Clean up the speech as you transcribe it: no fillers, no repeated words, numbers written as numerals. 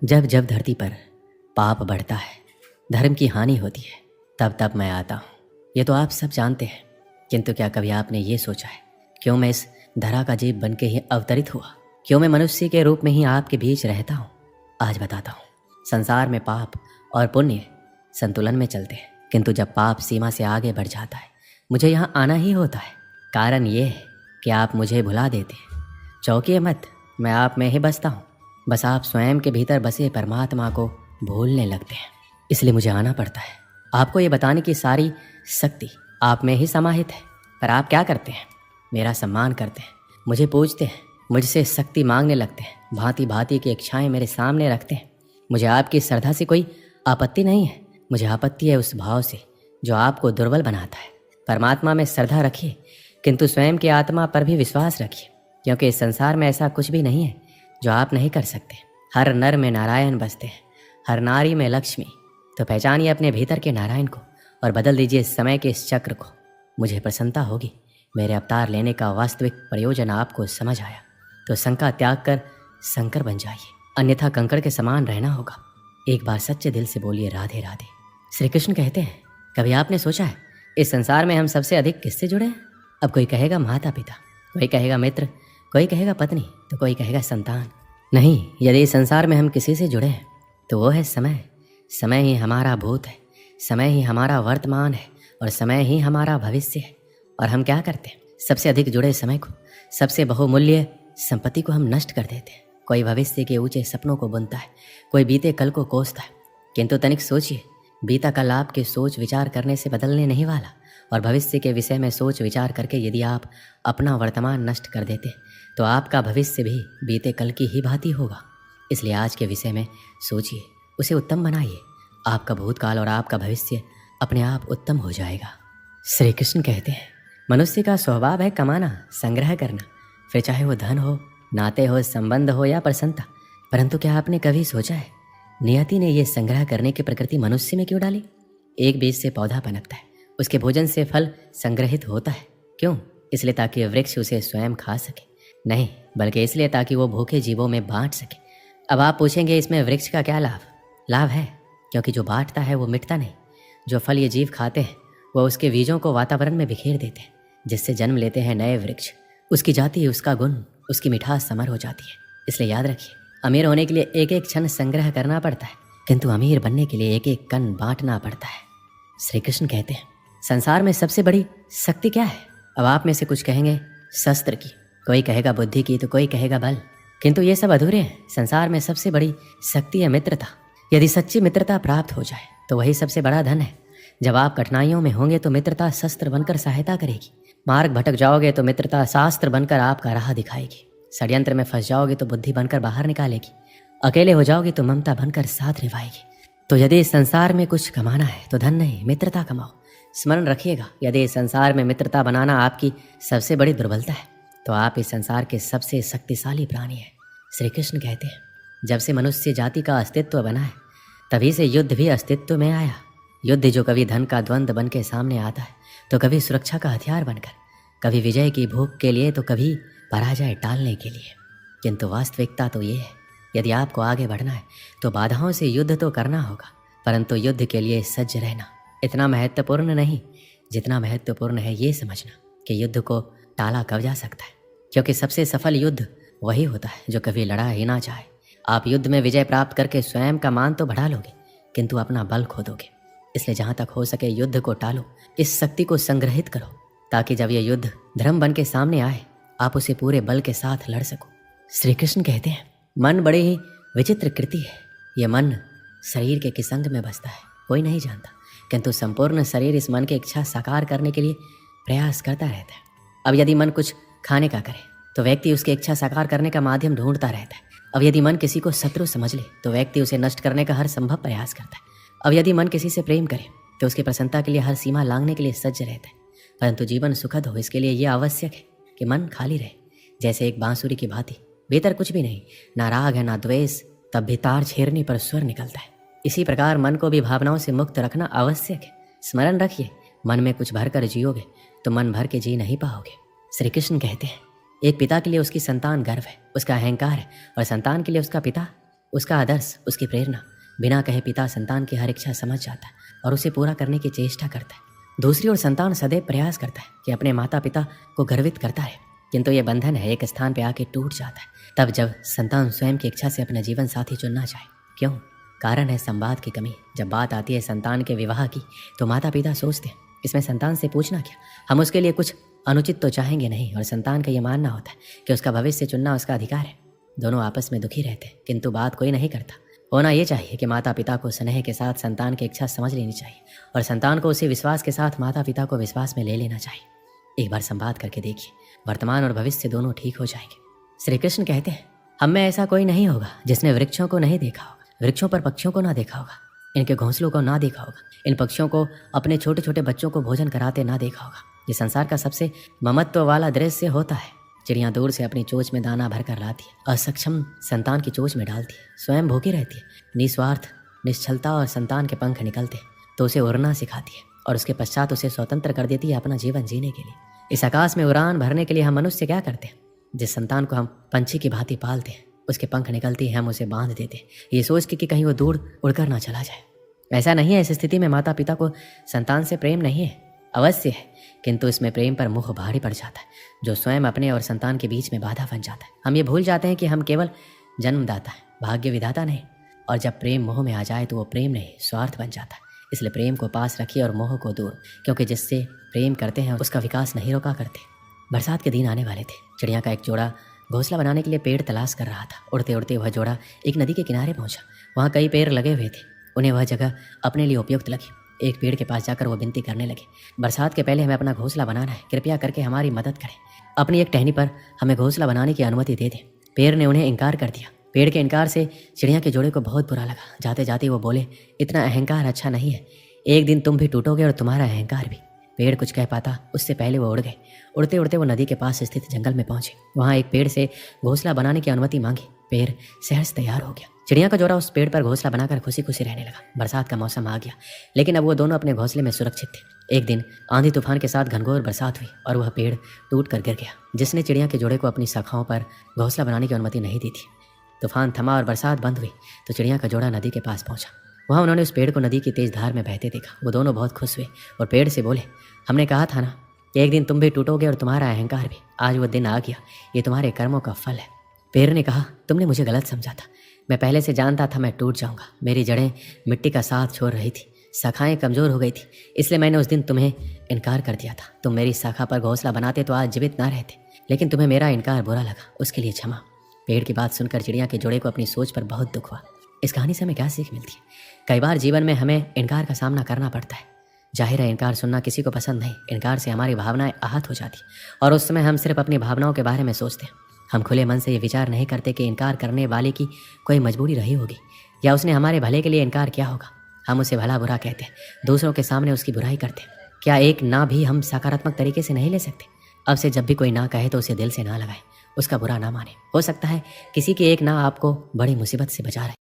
जब जब धरती पर पाप बढ़ता है, धर्म की हानि होती है, तब तब मैं आता हूँ। ये तो आप सब जानते हैं, किंतु क्या कभी आपने ये सोचा है क्यों मैं इस धरा का जीव बन के ही अवतरित हुआ? क्यों मैं मनुष्य के रूप में ही आपके बीच रहता हूँ? आज बताता हूँ। संसार में पाप और पुण्य संतुलन में चलते हैं, किंतु जब पाप सीमा से आगे बढ़ जाता है, मुझे यहाँ आना ही होता है। कारण ये है कि आप मुझे भुला देते हैं। चौंकिए मत, मैं आप में ही बसता हूँ। बस आप स्वयं के भीतर बसे परमात्मा को भूलने लगते हैं, इसलिए मुझे आना पड़ता है। आपको ये बताने की सारी शक्ति आप में ही समाहित है। पर आप क्या करते हैं? मेरा सम्मान करते हैं, मुझे पूजते हैं, मुझसे शक्ति मांगने लगते हैं, भांति भांति की इच्छाएं मेरे सामने रखते हैं। मुझे आपकी श्रद्धा से कोई आपत्ति नहीं है, मुझे आपत्ति है उस भाव से जो आपको दुर्बल बनाता है। परमात्मा में श्रद्धा रखिए, किंतु स्वयं की आत्मा पर भी विश्वास रखिए, क्योंकि इस संसार में ऐसा कुछ भी नहीं है जो आप नहीं कर सकते। हर नर में नारायण बसते हैं, हर नारी में लक्ष्मी। तो पहचानिए अपने भीतर के नारायण को और बदल दीजिए समय के इस चक्र को। मुझे प्रसन्नता होगी, मेरे अवतार लेने का वास्तविक प्रयोजन आपको समझ आया तो शंका त्याग कर शंकर बन जाइए, अन्यथा कंकड़ के समान रहना होगा। एक बार सच्चे दिल से बोलिए राधे राधे। श्री कृष्ण कहते हैं, कभी आपने सोचा है इस संसार में हम सबसे अधिक किससे जुड़े हैं? अब कोई कहेगा माता पिता, कोई कहेगा मित्र, कोई कहेगा पत्नी, तो कोई कहेगा संतान। नहीं, यदि इस संसार में हम किसी से जुड़े हैं तो वो है समय। समय ही हमारा भूत है, समय ही हमारा वर्तमान है और समय ही हमारा भविष्य है। और हम क्या करते हैं? सबसे अधिक जुड़े समय को, सबसे बहुमूल्य संपत्ति को हम नष्ट कर देते हैं। कोई भविष्य के ऊंचे सपनों को बुनता है, कोई बीते कल को कोसता है, किंतु तनिक सोचिए, बीता कल आपके सोच विचार करने से बदलने नहीं वाला। और भविष्य के विषय में सोच विचार करके यदि आप अपना वर्तमान नष्ट कर देते तो आपका भविष्य भी बीते कल की ही भांति होगा। इसलिए आज के विषय में सोचिए, उसे उत्तम बनाइए। आपका भूतकाल और आपका भविष्य अपने आप उत्तम हो जाएगा। श्री कृष्ण कहते हैं, मनुष्य का स्वभाव है कमाना, संग्रह करना, फिर चाहे वो धन हो, नाते हो, संबंध हो या प्रसन्नता। परंतु क्या आपने कभी सोचा है नियति ने यह संग्रह करने की प्रकृति मनुष्य में क्यों डाली? एक बीज से पौधा पनपता है, उसके भोजन से फल संग्रहित होता है। क्यों? इसलिए ताकि वृक्ष उसे स्वयं खा सके? नहीं, बल्कि इसलिए ताकि वो भूखे जीवों में बांट सके। अब आप पूछेंगे इसमें वृक्ष का क्या लाभ? लाभ है, क्योंकि जो बांटता है वो मिटता नहीं। जो फल ये जीव खाते हैं वो उसके बीजों को वातावरण में बिखेर देते हैं, जिससे जन्म लेते हैं नए वृक्ष। उसकी जाति, उसका गुण, उसकी मिठास समर हो जाती है। इसलिए याद रखिए, अमीर होने के लिए एक एक क्षण संग्रह करना पड़ता है, किंतु अमीर बनने के लिए एक एक कण बांटना पड़ता है। श्री कृष्ण कहते हैं, संसार में सबसे बड़ी शक्ति क्या है? अब आप में से कुछ कहेंगे शस्त्र की, कोई कहेगा बुद्धि की, तो कोई कहेगा बल, किंतु ये सब अधूरे हैं। संसार में सबसे बड़ी शक्ति है मित्रता। यदि सच्ची मित्रता प्राप्त हो जाए तो वही सबसे बड़ा धन है। जब आप कठिनाइयों में होंगे तो मित्रता शस्त्र बनकर सहायता करेगी। मार्ग भटक जाओगे तो मित्रता शास्त्र बनकर आपका राह दिखाएगी। षड्यंत्र में फंस जाओगे तो बुद्धि बनकर बाहर निकालेगी। अकेले हो जाओगे तो ममता बनकर साथ निभाएगी। तो यदि इस संसार में कुछ कमाना है तो धन नहीं, मित्रता कमाओ। स्मरण रखिएगा, यदि इस संसार में मित्रता बनाना आपकी सबसे बड़ी दुर्बलता है तो आप इस संसार के सबसे शक्तिशाली प्राणी हैं। श्री कृष्ण कहते हैं, जब से मनुष्य जाति का अस्तित्व बना है तभी से युद्ध भी अस्तित्व में आया। युद्ध जो कभी धन का द्वंद्व बन के सामने आता है तो कभी सुरक्षा का हथियार बनकर, कभी विजय की भूख के लिए तो कभी पराजय टालने के लिए। किंतु वास्तविकता तो ये है, यदि आपको आगे बढ़ना है तो बाधाओं से युद्ध तो करना होगा, परंतु युद्ध के लिए सज्ज रहना इतना महत्वपूर्ण नहीं जितना महत्वपूर्ण है ये समझना कि युद्ध को टाला कब जा सकता है। क्योंकि सबसे सफल युद्ध वही होता है जो कभी लड़ा ही ना चाहे। आप युद्ध में विजय प्राप्त करके स्वयं का मान तो बढ़ा लोगे, किंतु अपना बल खो दोगे। इसलिए जहाँ तक हो सके युद्ध को टालो, इस शक्ति को संग्रहित करो, ताकि जब यह युद्ध धर्म बन के सामने आए आप उसे पूरे बल के साथ लड़ सको। श्री कृष्ण कहते हैं, मन बड़ी ही विचित्र कृति है। यह मन शरीर के किस अंग में बसता है कोई नहीं जानता, किंतु संपूर्ण शरीर इस मन की इच्छा साकार करने के लिए प्रयास करता रहता है। अब यदि मन कुछ खाने का करे तो व्यक्ति उसकी इच्छा साकार करने का माध्यम ढूंढता रहता है। अब यदि मन किसी को शत्रु समझ ले तो व्यक्ति उसे नष्ट करने का हर संभव प्रयास करता है। अब यदि मन किसी से प्रेम करे तो उसकी प्रसन्नता के लिए हर सीमा लांघने के लिए सज्ज रहता है। परंतु जीवन सुखद हो इसके लिए यह आवश्यक है कि मन खाली रहे, जैसे एक बांसुरी की भांति। भीतर कुछ भी नहीं, ना राग है ना द्वेष, तब भी तार छेड़ने पर स्वर निकलता है। इसी प्रकार मन को भी भावनाओं से मुक्त रखना आवश्यक है। स्मरण रखिए, मन में कुछ भर कर जियोगे तो मन भर के जी नहीं पाओगे। श्री कृष्ण कहते हैं, एक पिता के लिए उसकी संतान गर्व है, उसका अहंकार है, और संतान के लिए उसका पिता उसका आदर्श, उसकी प्रेरणा बिना कहे पिता संतान की हर इच्छा समझ जाता है और उसे पूरा करने की चेष्टा करता है। दूसरी ओर संतान सदैव प्रयास करता है कि अपने माता पिता को गर्वित करता है, किंतु ये बंधन है एक स्थान पर आके टूट जाता है तब जब संतान स्वयं की इच्छा से अपना जीवन साथी चुनना चाहे। क्यों? कारण है संवाद की कमी। जब बात आती है संतान के विवाह की तो माता पिता सोचते हैं इसमें संतान से पूछना क्या, हम उसके लिए कुछ अनुचित तो चाहेंगे नहीं, और संतान का ये मानना होता है कि उसका भविष्य चुनना उसका अधिकार है। दोनों आपस में दुखी रहते हैं किंतु बात कोई नहीं करता। होना ये चाहिए कि माता पिता को स्नेह के साथ संतान की इच्छा समझ लेनी चाहिए और संतान को उसी विश्वास के साथ माता पिता को विश्वास में ले लेना चाहिए। एक बार संवाद करके देखिए, वर्तमान और भविष्य दोनों ठीक हो जाएंगे। श्री कृष्ण कहते हैं हम में ऐसा कोई नहीं होगा जिसने वृक्षों को नहीं देखा होगा, वृक्षों पर पक्षियों को ना देखा होगा, इनके घोंसलों को ना देखा होगा, इन पक्षियों को अपने छोटे छोटे बच्चों को भोजन कराते ना देखा होगा। ये संसार का सबसे ममत्व वाला दृश्य होता है। चिड़िया दूर से अपनी चोंच में दाना भर कर लाती है, असक्षम संतान की चोंच में डालती है, स्वयं भूखी रहती है, निस्वार्थ निश्चलता और संतान के पंख निकलते तो उसे उड़ना सिखाती है और उसके पश्चात उसे स्वतंत्र कर देती है अपना जीवन जीने के लिए। इस आकाश में उड़ान भरने के लिए हम मनुष्य क्या करते हैं? जिस संतान को हम पंछी की भांति पालते हैं उसके पंख निकलती है, हम उसे बांध देते हैं ये सोच के कि कहीं वो दूर उड़कर ना चला जाए। ऐसा नहीं है। इस स्थिति में माता पिता को संतान से प्रेम नहीं है, अवश्य है, किंतु इसमें प्रेम पर मोह भारी पड़ जाता है जो स्वयं अपने और संतान के बीच में बाधा बन जाता है। हम ये भूल जाते हैं कि हम केवल जन्मदाता है, भाग्य विधाता नहीं। और जब प्रेम मोह में आ जाए तो वो प्रेम नहीं स्वार्थ बन जाता है। इसलिए प्रेम को पास रखिए और मोह को दूर, क्योंकि जिससे प्रेम करते हैं उसका विकास नहीं रोका करते। बरसात के दिन आने वाले थे। चिड़िया का एक जोड़ा घोंसला बनाने के लिए पेड़ तलाश कर रहा था। उड़ते उड़ते वह जोड़ा एक नदी के किनारे पहुंचा। वहाँ कई पेड़ लगे हुए थे। उन्हें वह जगह अपने लिए उपयुक्त लगी। एक पेड़ के पास जाकर वो विनती करने लगे, बरसात के पहले हमें अपना घोंसला बनाना है, कृपया करके हमारी मदद करें, अपनी एक टहनी पर हमें घोंसला बनाने की अनुमति दे दें। पेड़ ने उन्हें इनकार कर दिया। पेड़ के इनकार से चिड़िया के जोड़े को बहुत बुरा लगा। जाते जाते वो बोले, इतना अहंकार अच्छा नहीं है, एक दिन तुम भी टूटोगे और तुम्हारा अहंकार भी। पेड़ कुछ कह पाता उससे पहले वो उड़ गए। उड़ते उड़ते वो नदी के पास स्थित जंगल में पहुंचे। वहाँ एक पेड़ से घोंसला बनाने की अनुमति मांगी। पेड़ सहज तैयार हो गया। चिड़िया का जोड़ा उस पेड़ पर घोंसला बनाकर खुशी खुशी रहने लगा। बरसात का मौसम आ गया, लेकिन अब वो दोनों अपने घोंसले में सुरक्षित थे। एक दिन आंधी तूफान के साथ घनघोर बरसात हुई और वह पेड़ टूट कर गिर गया, जिसने चिड़िया के जोड़े को अपनी शाखाओं पर घोंसला बनाने की अनुमति नहीं दी थी। तूफान थमा और बरसात बंद हुई तो चिड़िया का जोड़ा नदी के पास पहुंचा। वहाँ उन्होंने उस पेड़ को नदी की तेज धार में बहते देखा। वो दोनों बहुत खुश हुए और पेड़ से बोले, हमने कहा था ना कि एक दिन तुम भी टूटोगे और तुम्हारा अहंकार भी। आज वो दिन आ गया, ये तुम्हारे कर्मों का फल है। पेड़ ने कहा, तुमने मुझे गलत समझा था, मैं पहले से जानता था मैं टूट जाऊंगा। मेरी जड़ें मिट्टी का साथ छोड़ रही थी, शाखाएं कमज़ोर हो गई थी, इसलिए मैंने उस दिन तुम्हें इनकार कर दिया था। तुम मेरी शाखा पर घोंसला बनाते तो आज जीवित ना रहते, लेकिन तुम्हें मेरा इनकार बुरा लगा, उसके लिए क्षमा। पेड़ की बात सुनकर चिड़िया के जोड़े को अपनी सोच पर बहुत दुख हुआ। इस कहानी से हमें क्या सीख मिलती है? कई बार जीवन में हमें इनकार का सामना करना पड़ता है। जाहिर है इनकार सुनना किसी को पसंद नहीं। इनकार से हमारी भावनाएं आहत हो जाती और उस समय हम सिर्फ अपनी भावनाओं के बारे में सोचते हैं। हम खुले मन से ये विचार नहीं करते कि इनकार करने वाले की कोई मजबूरी रही होगी या उसने हमारे भले के लिए इनकार किया होगा। हम उसे भला बुरा कहते हैं, दूसरों के सामने उसकी बुराई करते हैं। क्या एक ना भी हम सकारात्मक तरीके से नहीं ले सकते? अब से जब भी कोई ना कहे तो उसे दिल से ना लगाए, उसका बुरा ना माने। हो सकता है किसी की एक ना आपको बड़ी मुसीबत से बचा रहे।